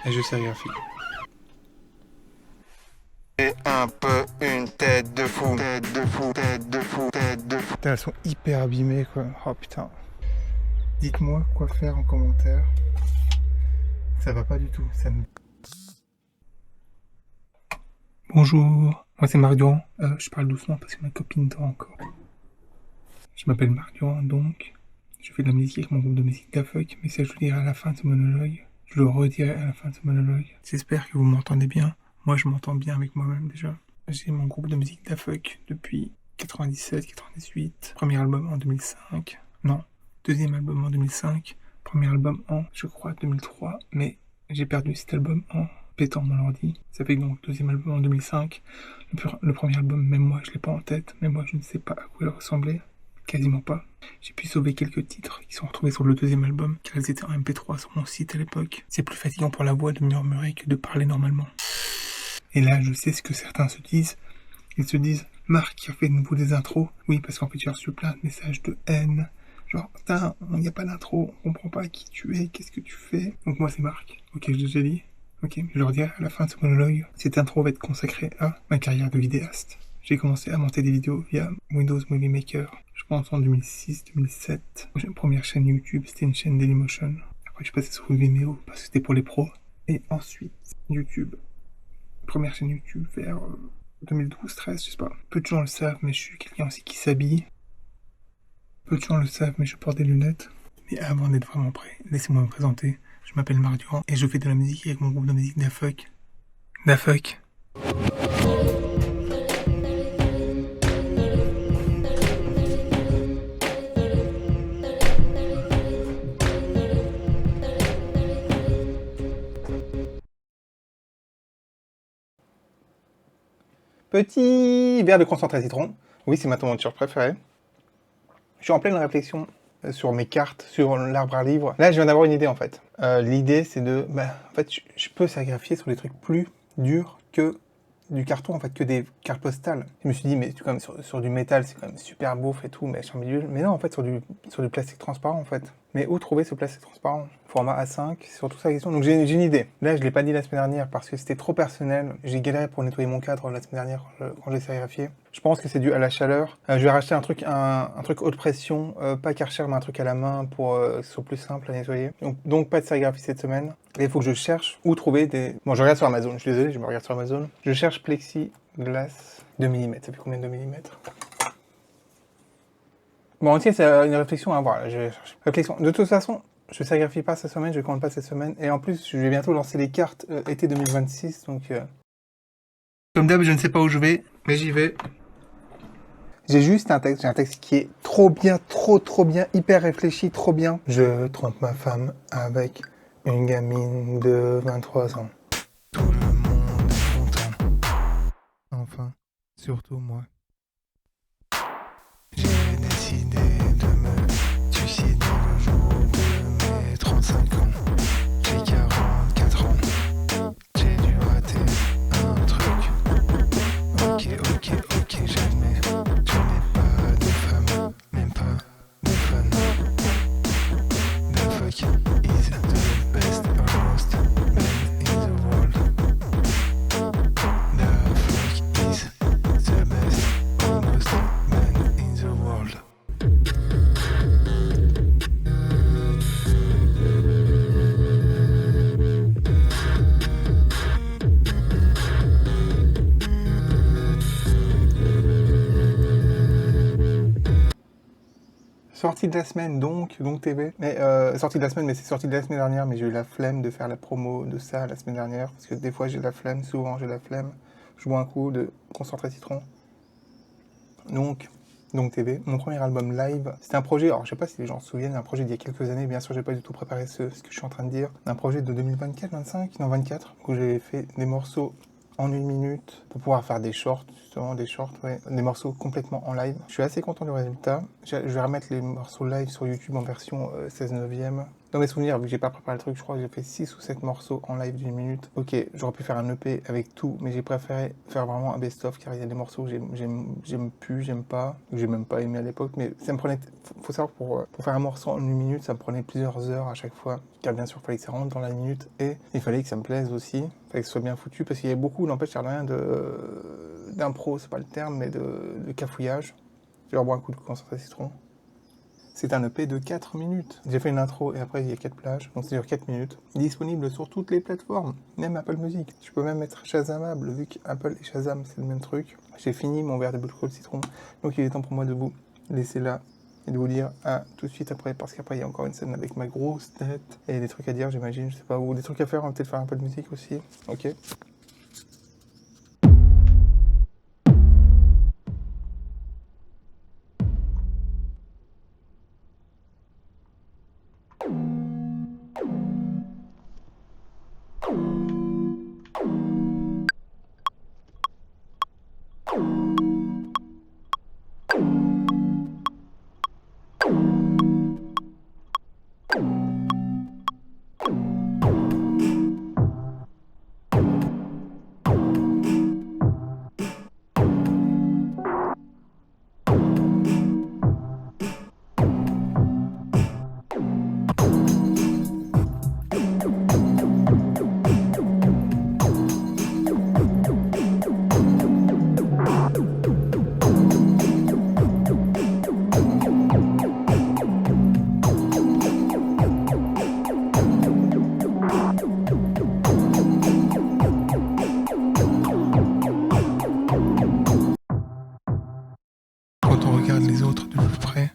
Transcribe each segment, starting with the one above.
Et je sérigraphie. Et un peu une tête de fou, tête de fou, tête de fou, tête de fou. Putain, elles sont hyper abîmées quoi. Oh putain. Dites-moi quoi faire en commentaire. Ça va pas du tout. Ça me... Bonjour, moi c'est Marion. Je parle doucement parce que ma copine dort encore. Je m'appelle Marion donc. Je fais de la musique avec mon groupe de musique Dafuck, mais ça je le dirai à la fin de ce monologue. Je le redirai à la fin de ce monologue. J'espère que vous m'entendez bien. Moi je m'entends bien avec moi-même déjà. J'ai mon groupe de musique Dafuck depuis 97, 98. Premier album en 2005. Non, deuxième album en 2005. Premier album en, je crois, 2003. Mais j'ai perdu cet album en pétant mon ordi. Ça fait donc deuxième album en 2005. Le premier album, même moi je l'ai pas en tête. Même moi je ne sais pas à quoi il ressemblait. Quasiment pas. J'ai pu sauver quelques titres qui sont retrouvés sur le deuxième album, car ils étaient en MP3 sur mon site à l'époque. C'est plus fatigant pour la voix de murmurer que de parler normalement. Et là, je sais ce que certains se disent. Ils se disent, Marc qui a fait de nouveau des intros. Oui, parce qu'en fait, j'ai reçu plein de messages de haine. Genre, putain, il n'y a pas d'intro, on comprend pas qui tu es, qu'est-ce que tu fais. Donc moi, c'est Marc. Ok, je l'ai déjà dit. Ok, je leur dirai à la fin de ce monologue. Cette intro va être consacrée à ma carrière de vidéaste. J'ai commencé à monter des vidéos via Windows Movie Maker. Je pense en 2006-2007. J'ai une première chaîne YouTube, c'était une chaîne Dailymotion. Après, je suis passé sur Vimeo parce que c'était pour les pros. Et ensuite, YouTube. Première chaîne YouTube vers 2012-13, je sais pas. Peu de gens le savent, mais je suis quelqu'un aussi qui s'habille. Peu de gens le savent, mais je porte des lunettes. Mais avant d'être vraiment prêt, laissez-moi me présenter. Je m'appelle Marc Durand et je fais de la musique avec mon groupe de musique Dafuck. Dafuck. Petit verre de concentré citron. Oui, c'est ma tomature préférée. Je suis en pleine réflexion sur mes cartes, sur l'arbre à livres. Là, je viens d'avoir une idée en fait. L'idée, c'est de... en fait, je peux sacrifier sur des trucs plus durs que du carton, en fait, que des cartes postales. Je me suis dit, mais quand même, sur du métal, c'est quand même super beauf et tout, mais mais non, en fait, sur du plastique transparent, en fait. Mais où trouver ce plastique transparent? Format A5, c'est surtout ça la question. Donc j'ai une idée. Là, je l'ai pas dit la semaine dernière parce que c'était trop personnel. J'ai galéré pour nettoyer mon cadre la semaine dernière quand j'ai sérigraphié. Je pense que c'est dû à la chaleur. Je vais racheter un truc haute pression, pas Karcher, mais un truc à la main pour que ce soit plus simple à nettoyer. Donc pas de sérigraphie cette semaine. Et il faut que je cherche où trouver des... Bon, je regarde sur Amazon, je suis désolé, je me regarde sur Amazon. Je cherche plexiglas 2 mm. Ça fait combien de millimètres? Bon, ok, c'est une réflexion à avoir. Là. Je vais chercher. Réflexion. De toute façon, je ne sérigraphie pas cette semaine, je ne commande pas cette semaine. Et en plus, je vais bientôt lancer les cartes été 2026. Donc, comme d'hab, je ne sais pas où je vais, mais j'y vais. J'ai juste un texte. J'ai un texte qui est trop bien, trop bien, hyper réfléchi, trop bien. Je trompe ma femme avec une gamine de 23 ans. Tout le monde est content. Enfin, surtout moi. J'ai décidé de me suicider le jour de mes 35 ans. J'ai 44 ans. J'ai dû rater un truc. Ok, j'admets. Je n'ai pas de femme, même pas de fun. Dafuck is the best almost band in the world. Dafuck is the best almost band in the world. Sortie de la semaine donc TV. Mais sortie de la semaine, mais c'est sorti de la semaine dernière, mais j'ai eu la flemme de faire la promo de ça la semaine dernière. Parce que des fois j'ai la flemme, souvent j'ai la flemme. Je bois un coup de concentré citron. Donc TV. Mon premier album live, c'était un projet, alors je sais pas si les gens se souviennent, un projet d'il y a quelques années, bien sûr j'ai pas du tout préparé ce que je suis en train de dire. Un projet de 2024, 25, non 24, où j'ai fait des morceaux en 1 minute pour pouvoir faire des shorts, justement des shorts, ouais, des morceaux complètement en live. Je suis assez content du résultat. Je vais remettre les morceaux live sur YouTube en version 16 neuvième. Dans mes souvenirs, vu que j'ai pas préparé le truc, je crois que j'ai fait 6 ou 7 morceaux en live d'1 minute. Ok, j'aurais pu faire un EP avec tout, mais j'ai préféré faire vraiment un best-of, car il y a des morceaux que j'aime plus, j'aime pas, que j'ai même pas aimé à l'époque, mais ça me prenait... Faut savoir que pour faire un morceau en 1 minute, ça me prenait plusieurs heures à chaque fois, car bien sûr, il fallait que ça rentre dans la minute, et il fallait que ça me plaise aussi, il fallait que ce soit bien foutu, parce qu'il y avait beaucoup, n'empêche, rien d'impro, c'est pas le terme, mais de cafouillage. Je vais leur boire un coup de concentré citron. C'est un EP de 4 minutes. J'ai fait une intro et après il y a 4 plages, donc ça dure 4 minutes. Disponible sur toutes les plateformes, même Apple Music. Je peux même être Shazamable, vu qu'Apple et Shazam c'est le même truc. J'ai fini mon verre de Blue Citron, donc il est temps pour moi de vous laisser là et de vous dire à tout de suite après, parce qu'après il y a encore une scène avec ma grosse tête et des trucs à dire, j'imagine, je sais pas, ou des trucs à faire, on va peut-être faire un peu de musique aussi. Ok. Quand on regarde les autres de plus près,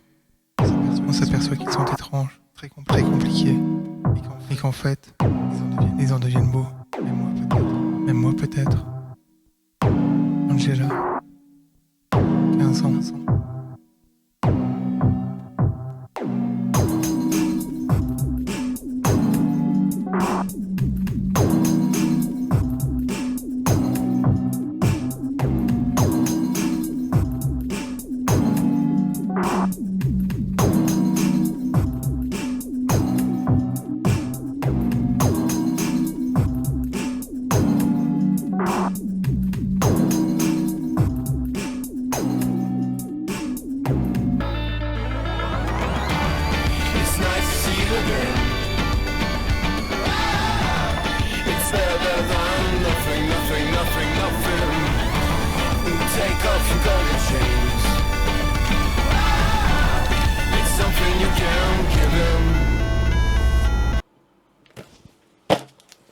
on s'aperçoit qu'ils sont étranges, très compliqués, et qu'en fait, ils en deviennent beaux. Même moi peut-être. Angela, 15 ans. It's nice to see you again. It's better than nothing, nothing, nothing, nothing. Take off your golden chains. It's something you can give him.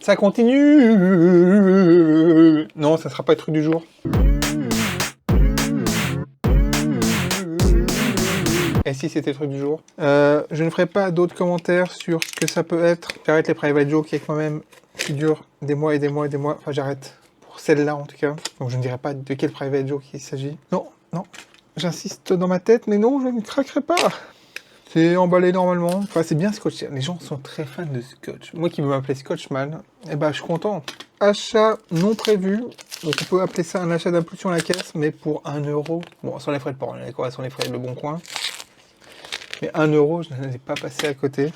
Ça continue. Non, ça sera pas le truc du jour. Et si c'était le truc du jour. Je ne ferai pas d'autres commentaires sur ce que ça peut être. J'arrête les private jokes avec moi-même qui durent des mois et des mois et des mois. Enfin, j'arrête pour celle-là en tout cas. Donc je ne dirai pas de quel private joke il s'agit. Non, non. J'insiste dans ma tête, mais non, je ne craquerai pas. C'est emballé normalement. Enfin, c'est bien scotché. Les gens sont très fans de scotch. Moi qui veux m'appeler Scotchman, eh ben, je suis content. Achat non prévu. Donc on peut appeler ça un achat d'impulsion à la caisse, mais pour 1 €. Bon, sans les frais de port, d'accord, sans les frais de Le Bon Coin. Mais 1 €, je n'en ai pas passé à côté.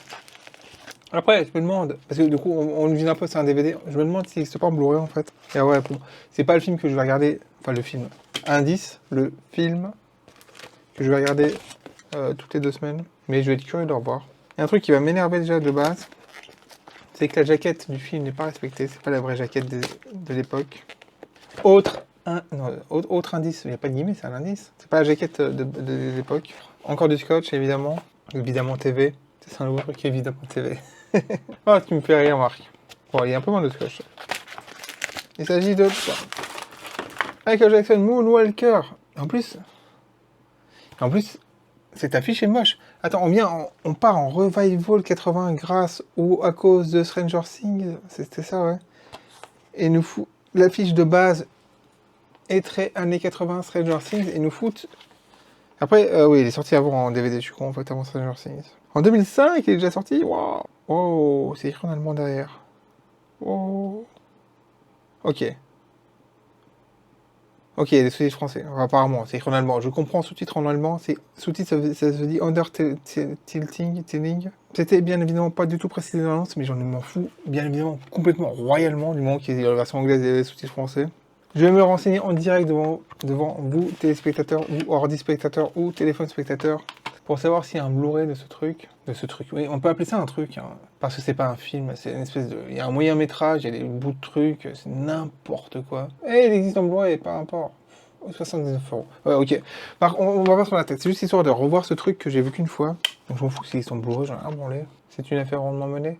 Après, je me demande, parce que du coup, on vient un peu sur un DVD, je me demande s'il n'existe pas en Blu-ray en fait. Et ouais, bon, c'est pas le film que je vais regarder, enfin le film, indice, le film que je vais regarder toutes les 2 semaines, mais je vais être curieux de le revoir. Il y a un truc qui va m'énerver déjà de base, c'est que la jaquette du film n'est pas respectée, c'est pas la vraie jaquette de l'époque. Autre indice, il n'y a pas de guillemets, c'est un indice, c'est pas la jaquette de l'époque. Encore du scotch, évidemment. Évidemment TV. C'est un nouveau truc, évidemment TV. Oh, tu me fais rire, Marc. Bon, il y a un peu moins de scotch. Il s'agit de... Michael Jackson, Moonwalker. En plus, cette affiche est moche. Attends, on part en revival 80 grâce ou à cause de Stranger Things. C'était ça, ouais. Et nous fout... L'affiche de base est très années 80 Stranger Things et nous foutent... Après, oui, il est sorti avant en DVD, je suis con, en fait, avant Stranger Things. En 2005, il est déjà sorti. Waouh. Oh, c'est écrit en allemand derrière. Oh. Ok. Ok, des sous-titres français, apparemment, c'est écrit en allemand. Je comprends sous-titres en allemand, c'est sous-titres, ça se dit tilting. C'était bien évidemment pas du tout précisé dans l'annonce, mais j'en m'en fous, bien évidemment, complètement, royalement, du moment qu'il y a la version anglaise et les sous-titres français. Je vais me renseigner en direct devant vous, téléspectateurs, ou ordi spectateurs, ou téléphone spectateurs, pour savoir s'il y a un Blu-ray de ce truc. Oui, on peut appeler ça un truc, hein, parce que c'est pas un film, c'est une espèce de... Il y a un moyen métrage, il y a des bouts de trucs, c'est n'importe quoi. Et il existe en Blu-ray, pas importe. 79 €. Ouais, ok. On va pas se prendre la tête, c'est juste histoire de revoir ce truc que j'ai vu qu'une fois. Donc je m'en fous s'il existe en Blu-ray, j'en ai rien branlé. C'est une affaire rondement menée.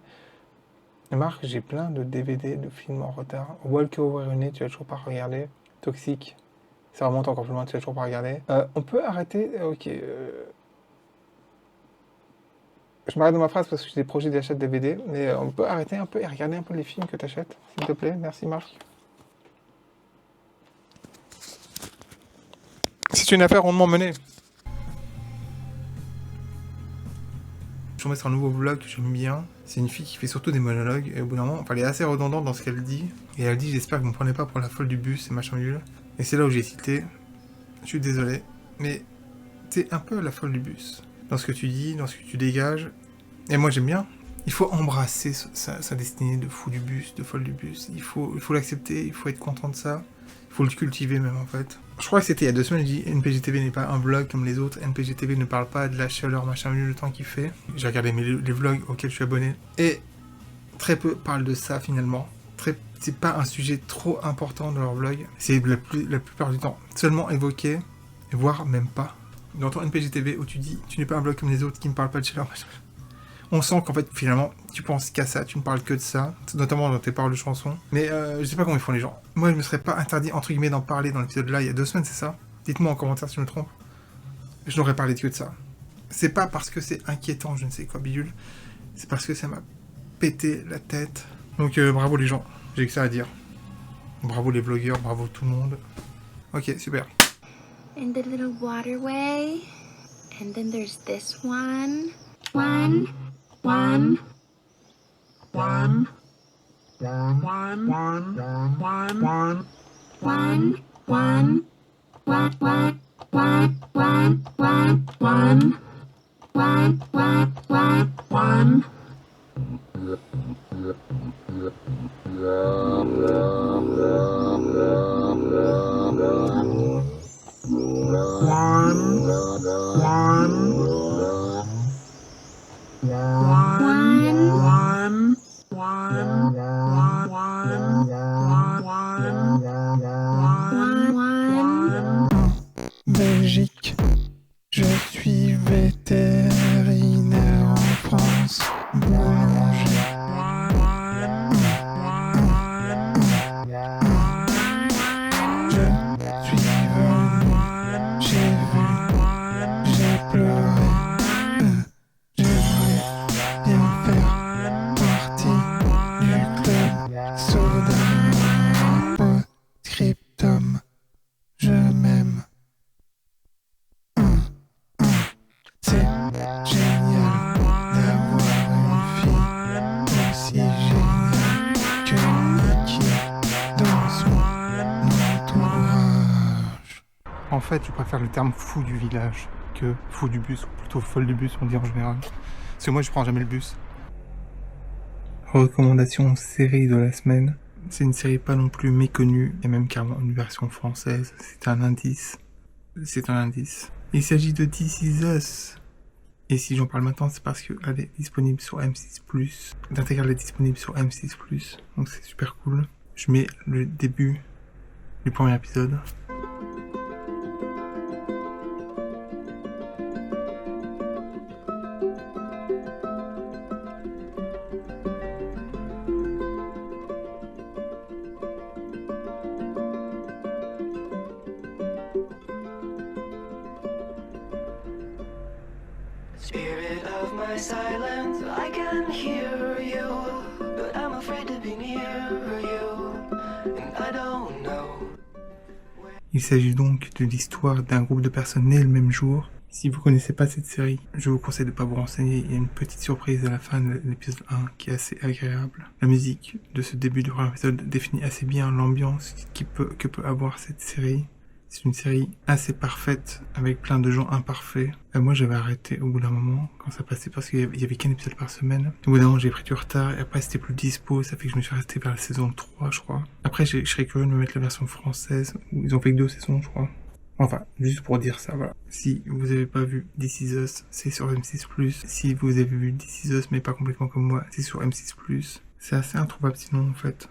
Marc, j'ai plein de DVD de films en retard. Walk Over Une, tu vas toujours pas regarder. Toxique, ça remonte encore plus loin, tu vas toujours pas regarder. On peut arrêter, ok. Je m'arrête dans ma phrase parce que j'ai des projets d'achat de DVD, mais on peut arrêter un peu et regarder un peu les films que tu achètes, s'il te plaît. Merci Marc. C'est une affaire rondement menée. Je vous mets sur un nouveau vlog que j'aime bien. C'est une fille qui fait surtout des monologues, et au bout d'un moment, elle est assez redondante dans ce qu'elle dit. Et elle dit, j'espère que vous ne me prenez pas pour la folle du bus et machin nul. Et c'est là où j'ai cité, je suis désolé, mais t'es un peu la folle du bus. Dans ce que tu dis, dans ce que tu dégages. Et moi j'aime bien. Il faut embrasser sa destinée de fou du bus, de folle du bus. Il faut l'accepter, il faut être content de ça. Il faut le cultiver même en fait. Je crois que c'était il y a 2 semaines, je dis NPGTV n'est pas un vlog comme les autres. NPGTV ne parle pas de la chaleur, machin, le temps qu'il fait. J'ai regardé les vlogs auxquels je suis abonné. Et très peu parlent de ça finalement. C'est pas un sujet trop important dans leur vlog. C'est la plupart du temps seulement évoqué, voire même pas. Dans ton NPGTV où tu dis tu n'es pas un vlog comme les autres qui ne parlent pas de chaleur, machin. On sent qu'en fait, finalement, tu penses qu'à ça, tu ne parles que de ça, notamment dans tes paroles de chansons. Mais je sais pas comment ils font les gens. Moi, je me serais pas interdit, entre guillemets, d'en parler dans l'épisode là il y a 2 semaines, c'est ça? Dites-moi en commentaire si je me trompe. Je n'aurais parlé que de ça. C'est pas parce que c'est inquiétant, je ne sais quoi, bidule. C'est parce que ça m'a pété la tête. Donc bravo les gens, j'ai que ça à dire. Bravo les vlogueurs, bravo tout le monde. Ok, super. And the little waterway. And then there's this one. One. One. One. One. One. One. One. One. One. One. One. One. One. One. One. One. One. One. One. Belgique, je suis vétérinaire en France, boulanger. Je suis venu, j'ai vu, j'ai pleuré. Je voulais bien faire partie du club Soda. Scriptum, je m'aime. C'est génial d'avoir une fille aussi géniale que Nikki dans son entourage. En fait, je préfère le terme fou du village que fou du bus, ou plutôt folle du bus, on dit en général. Parce que moi, je prends jamais le bus. Recommandation série de la semaine. C'est une série pas non plus méconnue, et même carrément une version française. C'est un indice. Il s'agit de This Is Us. Et si j'en parle maintenant, c'est parce qu'elle est disponible sur M6+. L'intégrale est disponible sur M6+. Donc c'est super cool. Je mets le début du premier épisode. Spirit of my silence, I can hear you, but I'm afraid to be near you, and I don't know. Il s'agit donc de l'histoire d'un groupe de personnes nées le même jour. Si vous connaissez pas cette série, je vous conseille de pas vous renseigner. Il y a une petite surprise à la fin de l'épisode 1 qui est assez agréable. La musique de ce début de premier épisode définit assez bien l'ambiance que peut avoir cette série. C'est une série assez parfaite, avec plein de gens imparfaits. Moi, j'avais arrêté au bout d'un moment, quand ça passait, parce qu'il y avait qu'un épisode par semaine. Au bout d'un moment, j'ai pris du retard, et après, c'était plus dispo, ça fait que je me suis resté vers la saison 3, je crois. Après, je serais curieux de me mettre la version française, où ils ont fait que 2 saisons, je crois. Enfin, juste pour dire ça, voilà. Si vous avez pas vu This Is Us, c'est sur M6+. Si vous avez vu This Is Us, mais pas complètement comme moi, c'est sur M6+. C'est assez introuvable sinon, en fait.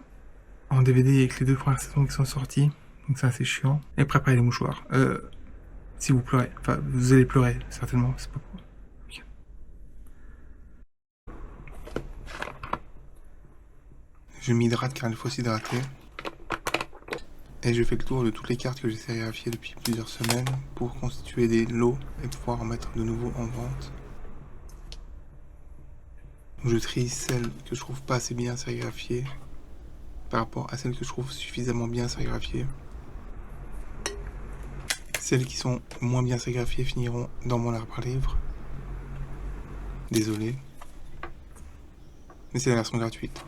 En DVD, il y a que les 2 premières saisons qui sont sorties. Donc c'est assez chiant. Et préparez les mouchoirs. Si vous pleurez. Enfin, vous allez pleurer, certainement. C'est pas pour... Okay. Je m'hydrate car il faut s'hydrater. Et je fais le tour de toutes les cartes que j'ai sérigraphiées depuis plusieurs semaines pour constituer des lots et pouvoir en mettre de nouveau en vente. Je trie celles que je trouve pas assez bien sérigraphiées par rapport à celles que je trouve suffisamment bien sérigraphiées. Celles qui sont moins bien sérigraphiées finiront dans mon arbre à livre. Désolé. Mais c'est la version gratuite.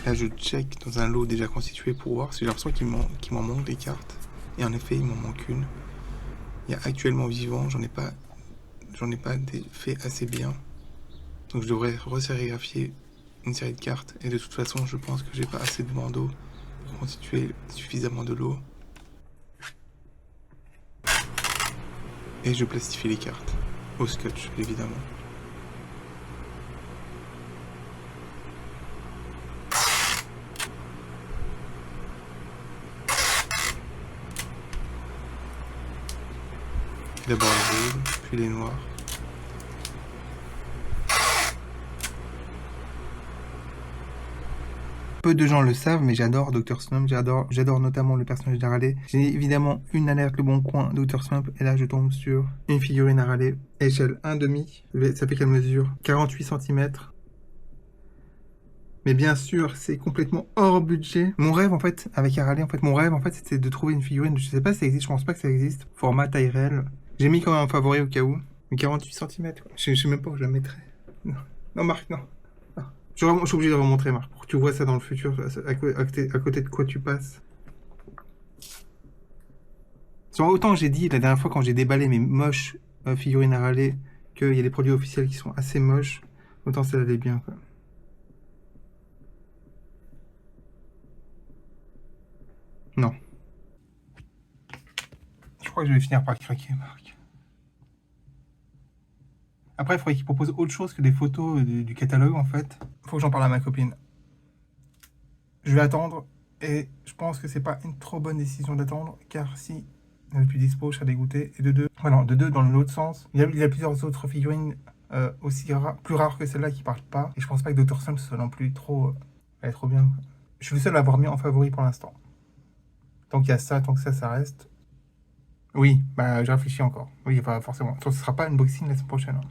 Là, je check dans un lot déjà constitué pour voir si j'ai l'impression qu'il m'en manque des cartes. Et en effet, il m'en manque une. Il y a actuellement vivant, j'en ai pas fait assez bien. Donc je devrais resérigraphier une série de cartes. Et de toute façon, je pense que j'ai pas assez de bandeaux pour constituer suffisamment de lots. Et je plastifie les cartes. Au scotch, évidemment. D'abord les rouges, puis les noirs. Peu de gens le savent, mais j'adore Dr. Slump, j'adore notamment le personnage d'Harley. J'ai évidemment une alerte Le Bon Coin Dr. Slump, et là je tombe sur une figurine Harley, échelle 1,5, ça fait qu'elle mesure 48 cm. Mais bien sûr, c'est complètement hors budget. Mon rêve, en fait, avec Harley, c'était de trouver une figurine, je sais pas si ça existe, je pense pas que ça existe, format taille réelle. J'ai mis quand même un favori au cas où, mais 48 cm, quoi. Je sais même pas où je la mettrais. Non, Marc, non. Je suis obligé de remontrer, Marc, pour que tu vois ça dans le futur, à côté de quoi tu passes. Autant j'ai dit la dernière fois quand j'ai déballé mes moches figurines à râler qu'il y a des produits officiels qui sont assez moches, autant ça allait bien, quoi. Non. Je crois que je vais finir par craquer, Marc. Après, il faudrait qu'il propose autre chose que des photos du catalogue, en fait. Faut que j'en parle à ma copine. Je vais attendre, et je pense que c'est pas une trop bonne décision d'attendre, car si elle n'est plus dispo, je serai dégoûté. Et de deux, dans l'autre sens, il y a plusieurs autres figurines aussi plus rares que celle-là qui partent pas. Et je pense pas que Dr. Slump soit non plus trop... elle est trop bien. Je suis le seul à avoir mis en favori pour l'instant. Tant qu'il y a ça, tant que ça reste... Oui, bah je réfléchis encore. Oui, bah, forcément. Ce sera pas unboxing la semaine prochaine. Hein.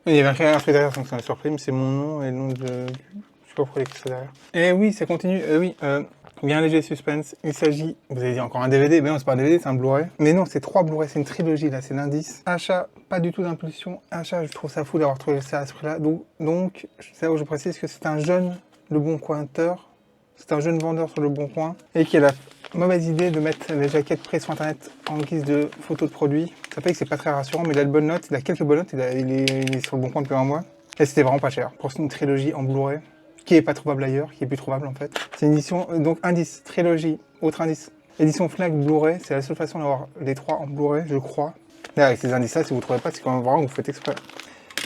Il y avait rien écrit derrière, donc ça m'a surpris, mais c'est mon nom et le nom de... Je sais pas pourquoi il y a écrit ça derrière. Et oui, ça continue. Il y a un léger suspense. Il s'agit... Vous avez dit encore un DVD? Mais non, c'est pas un DVD, c'est un Blu-ray. Mais non, c'est 3 Blu-ray, c'est une trilogie, là, c'est l'indice. Achat, pas du tout d'impulsion. Achat, je trouve ça fou d'avoir trouvé ça à ce prix-là. Donc, c'est là où je précise que c'est un jeune Le Bon Cointeur. C'est un jeune vendeur sur Le Bon Coin. Et qui a la mauvaise idée de mettre les jaquettes prêtes sur Internet en guise de photos de produits. Ça fait que c'est pas très rassurant, mais il a de bonnes notes. Il a quelques bonnes notes. Il est sur Le Bon Coin depuis un mois. Et c'était vraiment pas cher. Pour une trilogie en Blu-ray, qui est pas trouvable ailleurs, qui est plus trouvable en fait. C'est une édition, donc indice, trilogie, autre indice. Édition Fnac Blu-ray, c'est la seule façon d'avoir les 3 en Blu-ray, je crois. Là, avec ces indices-là, si vous trouvez pas, c'est quand même vraiment que vous faites exprès.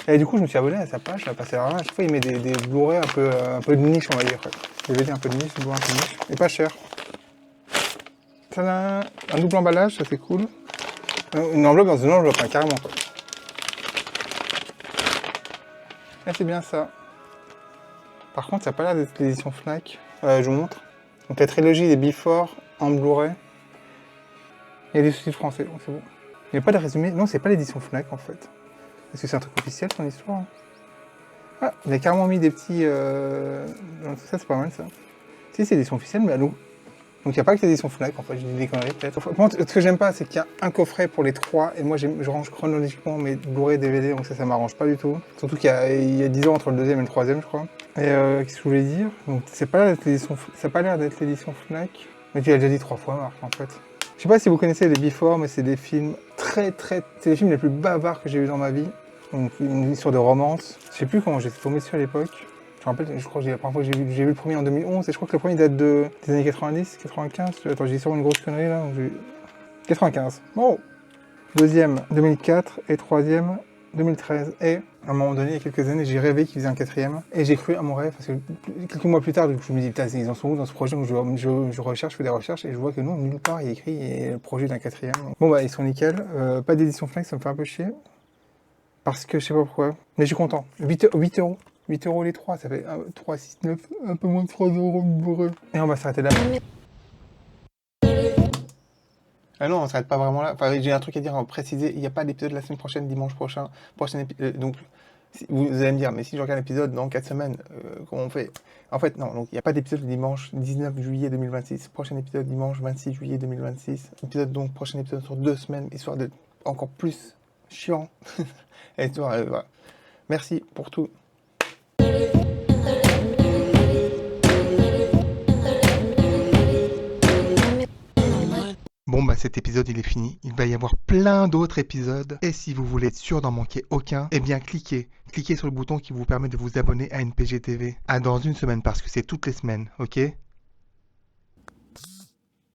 Et du coup, je me suis abonné à sa page, parce que à chaque fois, il met des Blu-ray un peu de niche, on va dire. Des DVD un peu de niche, des Blu-ray un peu de niche, et pas cher. Ça a un double emballage, ça c'est cool. Une enveloppe dans une enveloppe, hein, carrément quoi. Et c'est bien ça. Par contre, ça n'a pas l'air d'être l'édition Fnac. Je vous montre. Donc la trilogie des Before en Blu-ray. Il y a des sous-titres français, donc c'est bon. Il n'y a pas de résumé. Non, c'est pas l'édition Fnac en fait. Est-ce que c'est un truc officiel son histoire? Ah, il a carrément mis des petits... Ça c'est pas mal ça. Si c'est l'édition officielle, mais à nous. Donc il n'y a pas que l'édition Fnac, en fait, j'ai dit des conneries peut-être. Par contre, ce que j'aime pas, c'est qu'il y a un coffret pour les 3, et moi je range chronologiquement mes Blu-ray DVD, donc ça m'arrange pas du tout. Surtout qu'il y a 10 ans entre le deuxième et le troisième, je crois. Et qu'est-ce que je voulais dire? Donc ça n'a pas l'air d'être l'édition Fnac, mais tu l'as déjà dit 3 fois, Marc, en fait. Je sais pas si vous connaissez les Before, mais c'est des films c'est les films les plus bavards que j'ai eu dans ma vie. Donc une histoire de romance. Je sais plus comment j'étais tombé dessus à l'époque. Je me rappelle, je crois que la première fois que j'ai vu le premier en 2011, et je crois que le premier date des années 90, 95. Attends, j'ai sur une grosse connerie là. 95. Bon. Deuxième, 2004, et troisième, 2013. Et à un moment donné, il y a quelques années, j'ai rêvé qu'ils faisaient un quatrième. Et j'ai cru à mon rêve, parce que quelques mois plus tard, je me dis, putain, ils en sont où dans ce projet? Donc je recherche, je fais des recherches, et je vois que non, nulle part, il y a écrit le projet d'un quatrième. Bon, bah, ils sont nickel. Pas d'édition Fnac, ça me fait un peu chier. Parce que je sais pas pourquoi. Mais je suis content. 8 euros. 8 euros les 3, ça fait 3, 6, 9, un peu moins de 3 euros de bourreux. Et on va s'arrêter là. Ah non, on s'arrête pas vraiment là. Enfin, j'ai un truc à dire, à préciser. Il n'y a pas d'épisode la semaine prochaine, dimanche prochain. Donc, vous allez me dire, mais si je regarde l'épisode dans 4 semaines, comment on fait? En fait, non. Donc, il n'y a pas d'épisode le dimanche 19 juillet 2026. Prochain épisode dimanche 26 juillet 2026. Prochain épisode sur 2 semaines, histoire d'être encore plus chiant. Et voilà. Merci pour tout. Bon bah cet épisode il est fini, il va y avoir plein d'autres épisodes et si vous voulez être sûr d'en manquer aucun, eh bien cliquez sur le bouton qui vous permet de vous abonner à NPG TV. À dans une semaine parce que c'est toutes les semaines, ok?